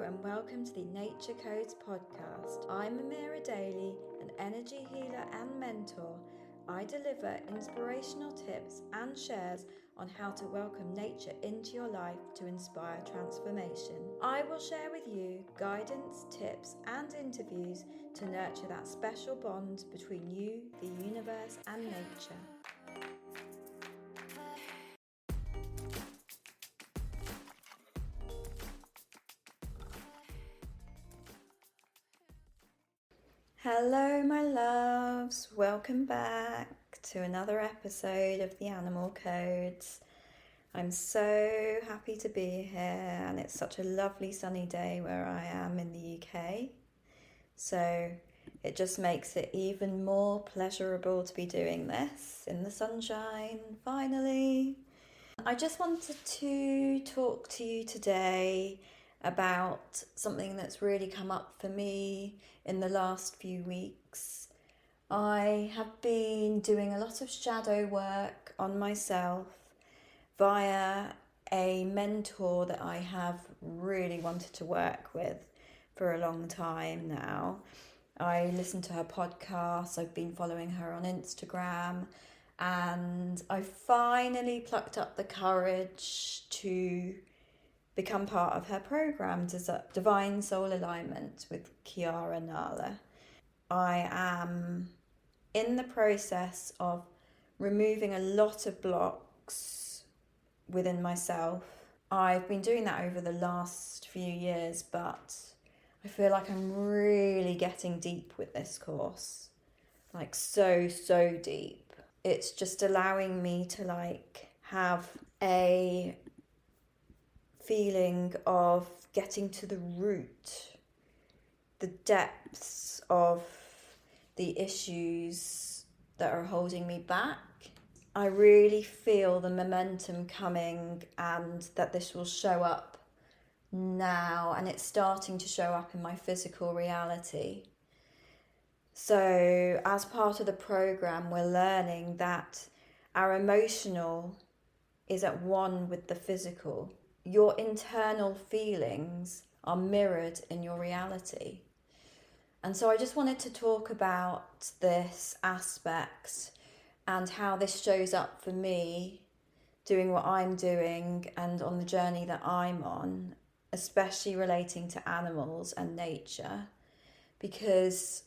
and welcome to the Nature Codes podcast. I'm Amira Daly, an energy healer and mentor. I deliver inspirational tips and shares on how to welcome nature into your life to inspire transformation. I will share with you guidance, tips, and interviews to nurture that special bond between you, the universe, and nature. Hello, my loves. Welcome back to another episode of the Animal Codes. I'm so happy to be here, and it's such a lovely sunny day where I am in the UK. So it just makes it even more pleasurable to be doing this in the sunshine, finally. I just wanted to talk to you today about something that's really come up for me in the last few weeks. I have been doing a lot of shadow work on myself via a mentor that I have really wanted to work with for a long time now. I listen to her podcasts, I've been following her on Instagram, and I finally plucked up the courage to become part of her program, Divine Soul Alignment with Kiara Nala. I am in the process of removing a lot of blocks within myself. I've been doing that over the last few years, but I feel like I'm really getting deep with this course. Like so deep. It's just allowing me to have a feeling of getting to the root, the depths of the issues that are holding me back. I really feel the momentum coming and that this will show up now, and it's starting to show up in my physical reality. So as part of the program, we're learning that our emotional is at one with the physical. Your internal feelings are mirrored in your reality. And so I just wanted to talk about this aspect and how this shows up for me doing what I'm doing and on the journey that I'm on, especially relating to animals and nature, because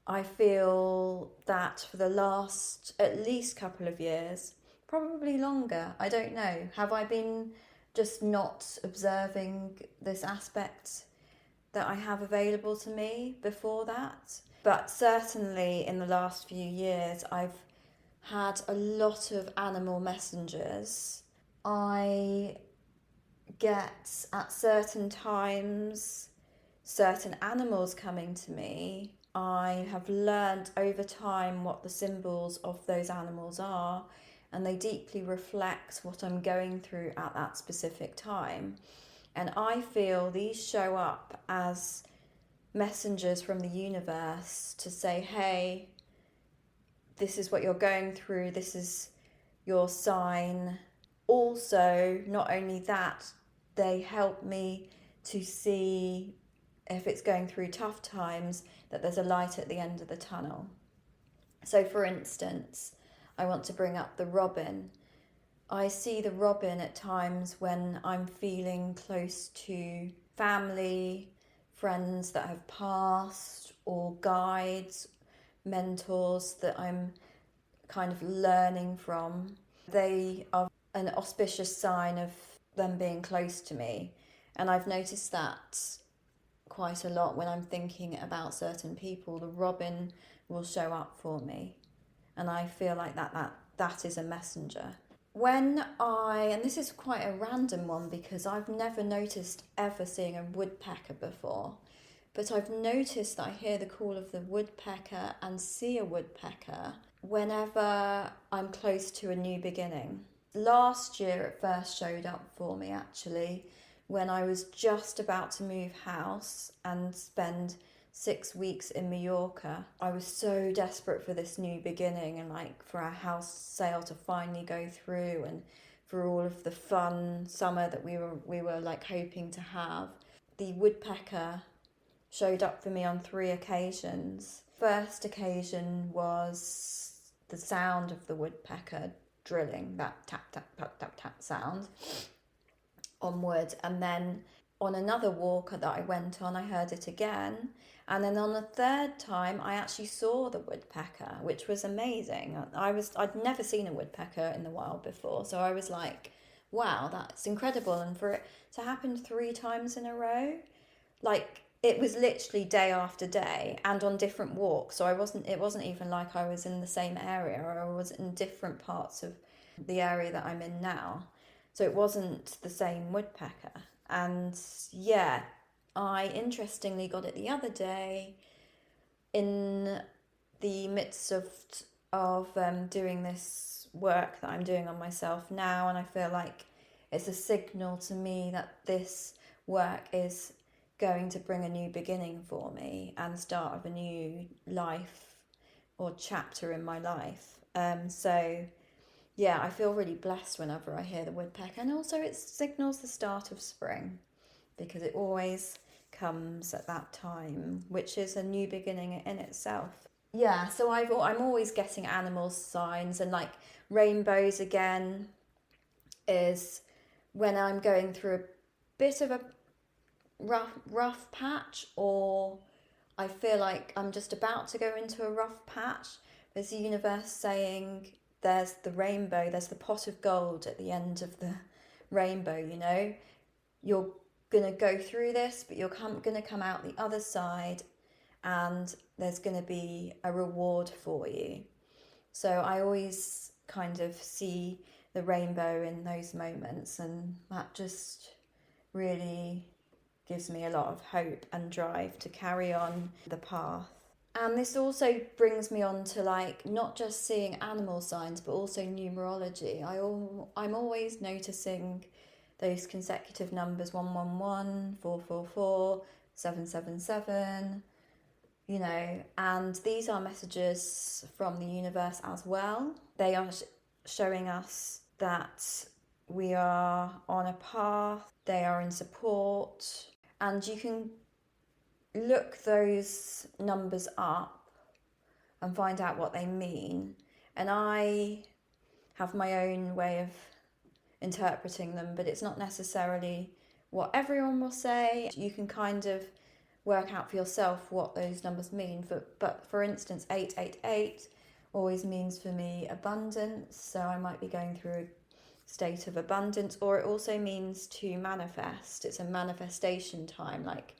I feel that for the last at least couple of years, probably longer, I don't know, have I been just not observing this aspect that I have available to me before that? But certainly in the last few years, I've had a lot of animal messengers. I get at certain times certain animals coming to me. I have learned over time what the symbols of those animals are, and they deeply reflect what I'm going through at that specific time. And I feel these show up as messengers from the universe to say, hey, this is what you're going through, this is your sign. Also, not only that, they help me to see, if it's going through tough times, that there's a light at the end of the tunnel. So for instance, I want to bring up the robin. I see the robin at times when I'm feeling close to family, friends that have passed, or guides, mentors that I'm kind of learning from. They are an auspicious sign of them being close to me. And I've noticed that quite a lot when I'm thinking about certain people. The robin will show up for me. And I feel like that is a messenger. And this is quite a random one because I've never noticed ever seeing a woodpecker before, but I've noticed that I hear the call of the woodpecker and see a woodpecker whenever I'm close to a new beginning. Last year it first showed up for me actually when I was just about to move house and spend 6 weeks in Mallorca. I was so desperate for this new beginning and for our house sale to finally go through and for all of the fun summer that we were hoping to have. the woodpecker showed up for me on 3 occasions. First occasion was the sound of the woodpecker drilling, that tap, tap, tap, tap, tap sound on wood. And then on another walk that I went on, I heard it again. And then on the third time, I actually saw the woodpecker, which was amazing. I'd never seen a woodpecker in the wild before. So I was like, wow, that's incredible. And for it to happen 3 times in a row, like, it was literally day after day and on different walks. So it wasn't even like I was in the same area, or I was in different parts of the area that I'm in now. So it wasn't the same woodpecker. And yeah, I interestingly got it the other day in the midst of doing this work that I'm doing on myself now, and I feel like it's a signal to me that this work is going to bring a new beginning for me and start of a new life or chapter in my life. So yeah, I feel really blessed whenever I hear the woodpecker, and also it signals the start of spring, because it always comes at that time, which is a new beginning in itself. Yeah, so I'm always getting animal signs, and like rainbows again is when I'm going through a bit of a rough patch, or I feel like I'm just about to go into a rough patch. There's the universe saying, there's the rainbow, there's the pot of gold at the end of the rainbow, you know. You're going to go through this, but you're going to come out the other side, and there's going to be a reward for you. So I always kind of see the rainbow in those moments, and that just really gives me a lot of hope and drive to carry on the path. And this also brings me on to like not just seeing animal signs, but also numerology. I'm always noticing those consecutive numbers 111, 444, 777, you know, and these are messages from the universe as well. They are showing us that we are on a path, they are in support, and you can look those numbers up and find out what they mean. And I have my own way of interpreting them, but it's not necessarily what everyone will say. You can kind of work out for yourself what those numbers mean. But for instance, 888 always means for me abundance, so I might be going through a state of abundance. Or it also means to manifest. It's a manifestation time, like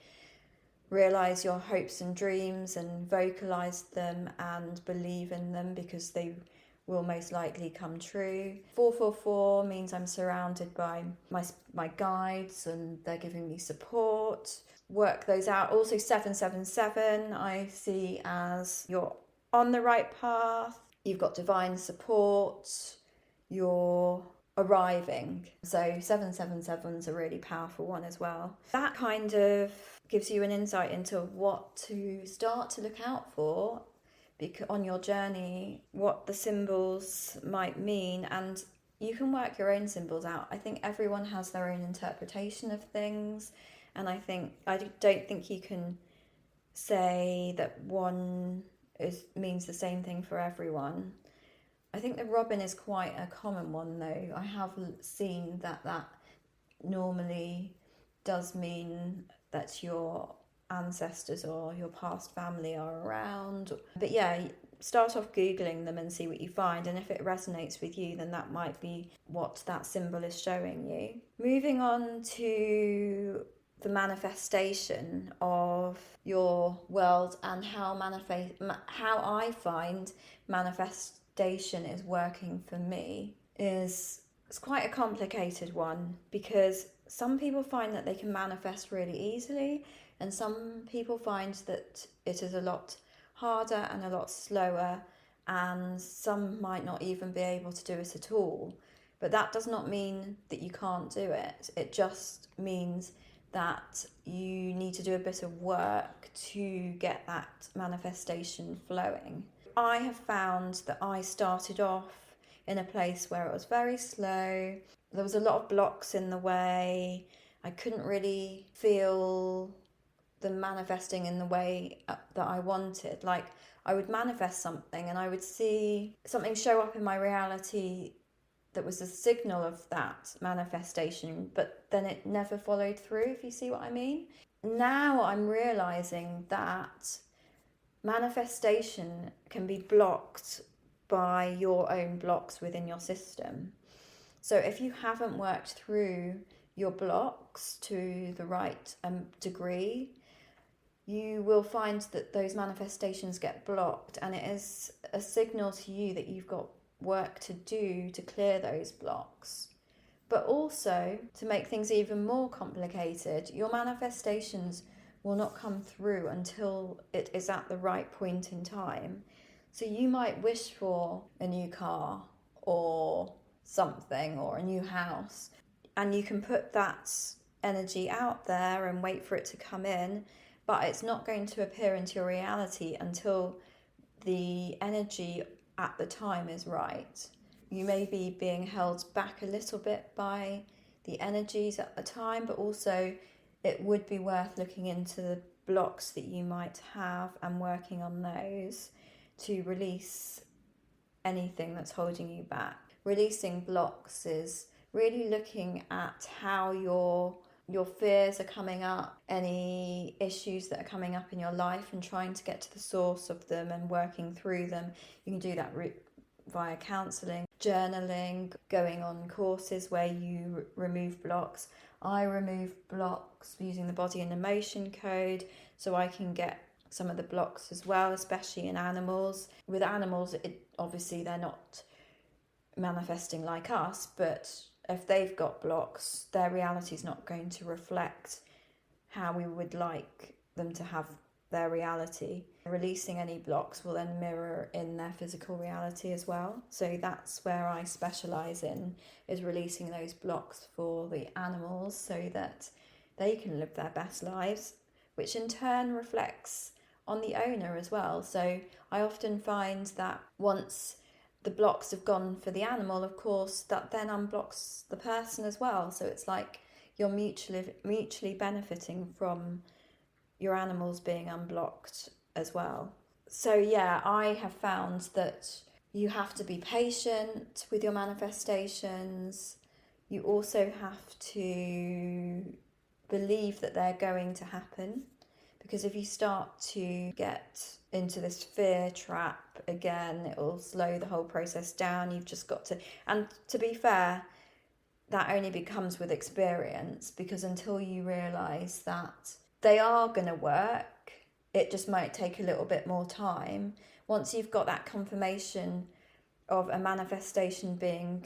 realize your hopes and dreams and vocalize them and believe in them, because they will most likely come true. 444 means I'm surrounded by my guides and they're giving me support. Work those out. Also 777 I see as you're on the right path, you've got divine support, you're arriving. So 777 is a really powerful one as well. That kind of gives you an insight into what to start to look out for on your journey, what the symbols might mean, and you can work your own symbols out. I think everyone has their own interpretation of things, and I don't think you can say that one means the same thing for everyone. I think the robin is quite a common one though. I have seen that normally does mean that your ancestors or your past family are around. But yeah, start off Googling them and see what you find, and if it resonates with you, then that might be what that symbol is showing you. Moving on to the manifestation of your world and how I find manifestation is working for me it's quite a complicated one, because some people find that they can manifest really easily, and some people find that it is a lot harder and a lot slower, and some might not even be able to do it at all. But that does not mean that you can't do it. It just means that you need to do a bit of work to get that manifestation flowing. I have found that I started off in a place where it was very slow. There was a lot of blocks in the way. I couldn't really feel them manifesting in the way that I wanted. Like, I would manifest something and I would see something show up in my reality that was a signal of that manifestation, but then it never followed through, if you see what I mean. Now I'm realizing that manifestation can be blocked by your own blocks within your system. So if you haven't worked through your blocks to the right degree, you will find that those manifestations get blocked, and it is a signal to you that you've got work to do to clear those blocks. But also, to make things even more complicated, your manifestations will not come through until it is at the right point in time. So you might wish for a new car or something, or a new house, and you can put that energy out there and wait for it to come in, but it's not going to appear into your reality until the energy at the time is right. You may be being held back a little bit by the energies at the time, but also it would be worth looking into the blocks that you might have and working on those to release anything that's holding you back. Releasing blocks is really looking at how your fears are coming up, any issues that are coming up in your life, and trying to get to the source of them and working through them. You can do that via counselling, journaling, going on courses where you remove blocks. I remove blocks using the body and emotion code, so I can get some of the blocks as well, especially in animals. With animals, obviously they're not manifesting like us, but if they've got blocks, their reality is not going to reflect how we would like them to have their reality. Releasing any blocks will then mirror in their physical reality as well. So that's where I specialise in, is releasing those blocks for the animals so that they can live their best lives, which in turn reflects on the owner as well. So I often find that once the blocks have gone for the animal, of course, that then unblocks the person as well. So it's like you're mutually benefiting from your animals being unblocked as well. So yeah, I have found that you have to be patient with your manifestations. You also have to believe that they're going to happen, because if you start to get into this fear trap again, it will slow the whole process down. You've just got to, and to be fair, that only becomes with experience, because until you realise that they are going to work, it just might take a little bit more time. Once you've got that confirmation of a manifestation being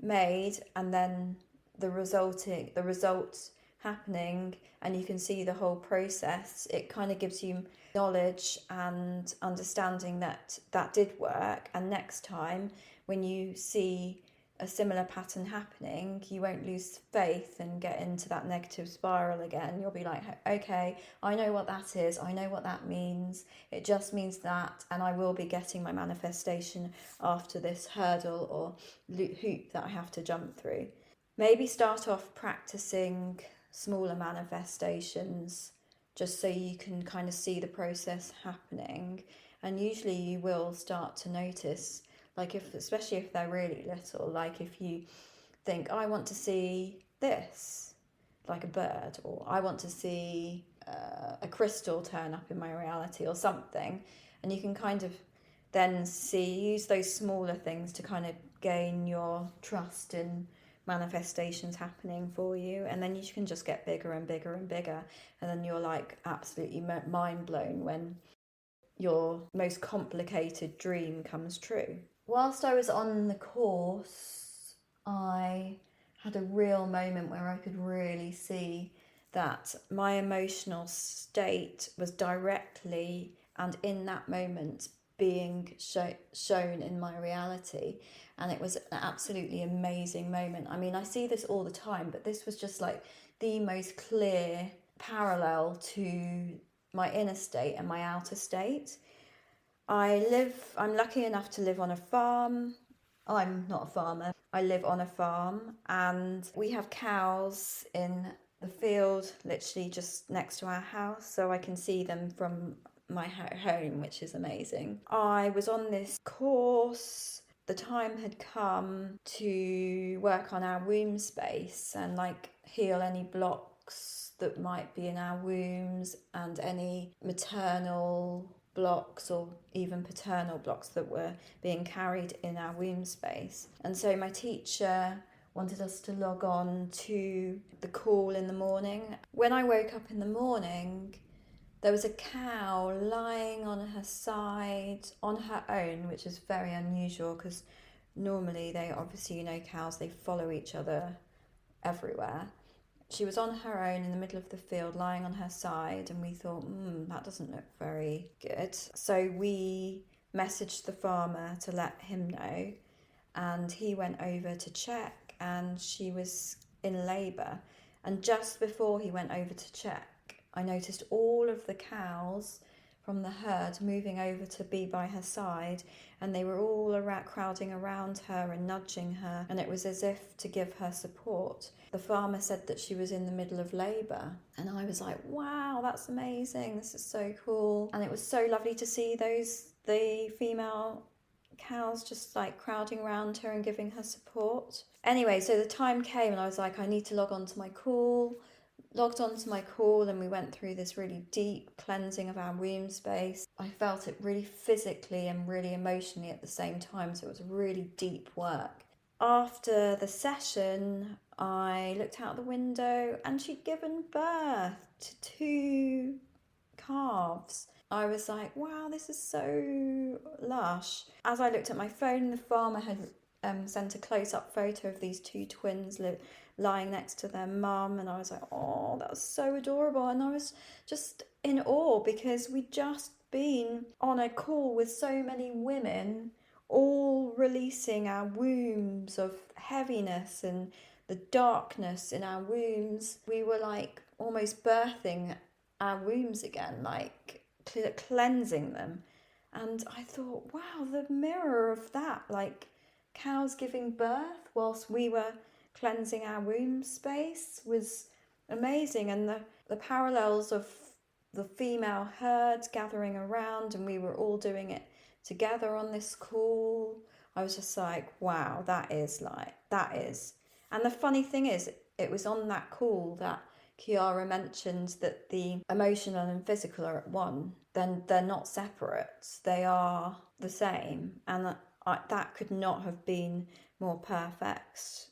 made, and then the result happening, and you can see the whole process, it kind of gives you knowledge and understanding that that did work. And next time when you see a similar pattern happening, you won't lose faith and get into that negative spiral again. You'll be like, okay, I know what that is, I know what that means, it just means that, and I will be getting my manifestation after this hurdle or hoop that I have to jump through. Maybe start off practicing smaller manifestations just so you can kind of see the process happening, and usually you will start to notice, like especially if they're really little, like if you think, I want to see this, like a bird, or I want to see a crystal turn up in my reality or something, and you can kind of then use those smaller things to kind of gain your trust in manifestations happening for you, and then you can just get bigger and bigger and bigger, and then you're like absolutely mind blown when your most complicated dream comes true. Whilst I was on the course, I had a real moment where I could really see that my emotional state was directly and in that moment being shown in my reality, and it was an absolutely amazing moment. I mean, I see this all the time, but this was just like the most clear parallel to my inner state and my outer state. I'm lucky enough to live on a farm. I'm not a farmer. I live on a farm, and we have cows in the field literally just next to our house, so I can see them from my home, which is amazing. I was on this course. The time had come to work on our womb space and like heal any blocks that might be in our wombs and any maternal blocks or even paternal blocks that were being carried in our womb space. And so my teacher wanted us to log on to the call in the morning. When I woke up in the morning, there was a cow lying on her side on her own, which is very unusual because normally they obviously, you know, cows, they follow each other everywhere. She was on her own in the middle of the field, lying on her side, and we thought, that doesn't look very good. So we messaged the farmer to let him know, and he went over to check, and she was in labour. And just before he went over to check, I noticed all of the cows from the herd moving over to be by her side, and they were all crowding around her and nudging her, and it was as if to give her support. The farmer said that she was in the middle of labour, and I was like, wow, that's amazing, this is so cool. And it was so lovely to see the female cows just like crowding around her and giving her support. Anyway, so the time came and I was like, I need to log on to my call. Logged onto my call and we went through this really deep cleansing of our womb space. I felt it really physically and really emotionally at the same time, so it was really deep work. After the session, I looked out the window and she'd given birth to 2 calves. I was like, wow, this is so lush. As I looked at my phone, the farmer had sent a close-up photo of these 2 twins lying next to their mum, and I was like, oh, that was so adorable. And I was just in awe because we'd just been on a call with so many women, all releasing our wombs of heaviness and the darkness in our wombs. We were like almost birthing our wombs again, like cleansing them. And I thought, wow, the mirror of that, like cows giving birth whilst we were cleansing our womb space, was amazing. And the parallels of the female herds gathering around, and we were all doing it together on this call. I was just like, wow, that is. And the funny thing is, it was on that call that Chiara mentioned that the emotional and physical are at one. Then they're not separate, they are the same. And that could not have been more perfect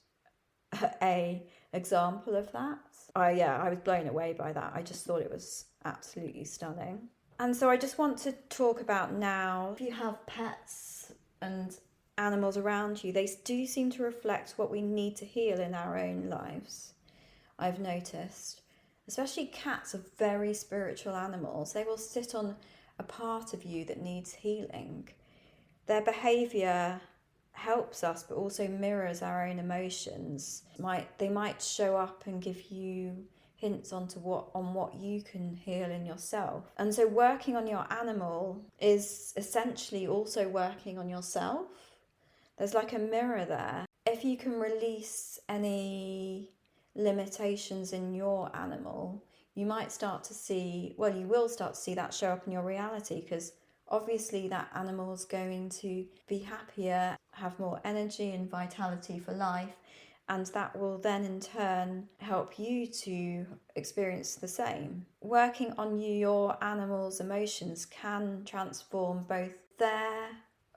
a example of that. I was blown away by that. I just thought it was absolutely stunning. And so I just want to talk about now, if you have pets and animals around you, they do seem to reflect what we need to heal in our own lives. I've noticed, especially cats are very spiritual animals. They will sit on a part of you that needs healing. Their behaviour helps us, but also mirrors our own emotions. They might show up and give you hints on what you can heal in yourself. And so working on your animal is essentially also working on yourself. There's like a mirror there. If you can release any limitations in your animal, you will start to see that show up in your reality, because obviously that animal is going to be happier, have more energy and vitality for life, and that will then in turn help you to experience the same. Working on your animal's emotions can transform both their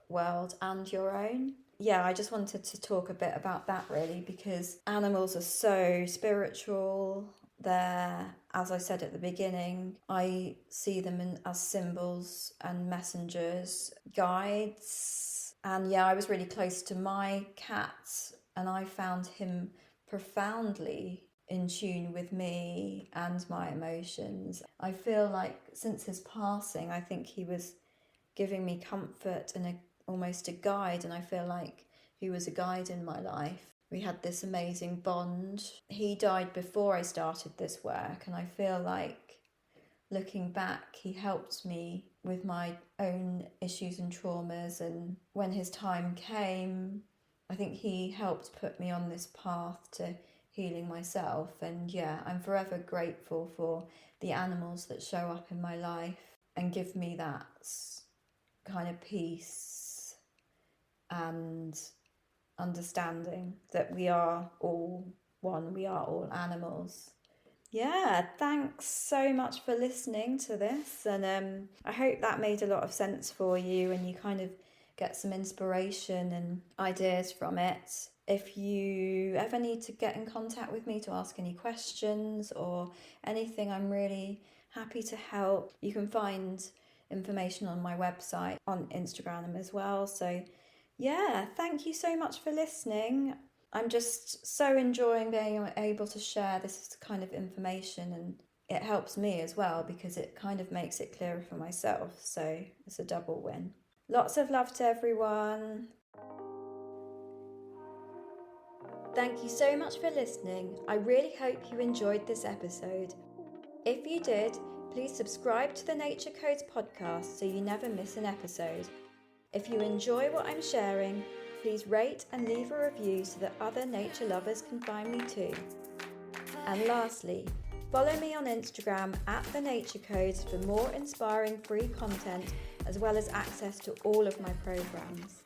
world and your own. Yeah, I just wanted to talk a bit about that really, because animals are so spiritual. They're, as I said at the beginning, I see them as symbols and messengers, guides. And yeah, I was really close to my cat, and I found him profoundly in tune with me and my emotions. I feel like since his passing, I think he was giving me comfort and almost a guide, and I feel like he was a guide in my life. We had this amazing bond. He died before I started this work, and I feel like looking back, he helped me with my own issues and traumas, and when his time came, I think he helped put me on this path to healing myself. And yeah, I'm forever grateful for the animals that show up in my life and give me that kind of peace and understanding that we are all one, we are all animals. Yeah, thanks so much for listening to this, and I hope that made a lot of sense for you and you kind of get some inspiration and ideas from it. If you ever need to get in contact with me to ask any questions or anything, I'm really happy to help. You can find information on my website, on Instagram as well. So yeah, thank you so much for listening. I'm just so enjoying being able to share this kind of information, and it helps me as well because it kind of makes it clearer for myself. So it's a double win. Lots of love to everyone. Thank you so much for listening. I really hope you enjoyed this episode. If you did, please subscribe to the Nature Codes podcast so you never miss an episode. If you enjoy what I'm sharing, please rate and leave a review so that other nature lovers can find me too. And lastly, follow me on Instagram at The Nature Codes for more inspiring free content as well as access to all of my programs.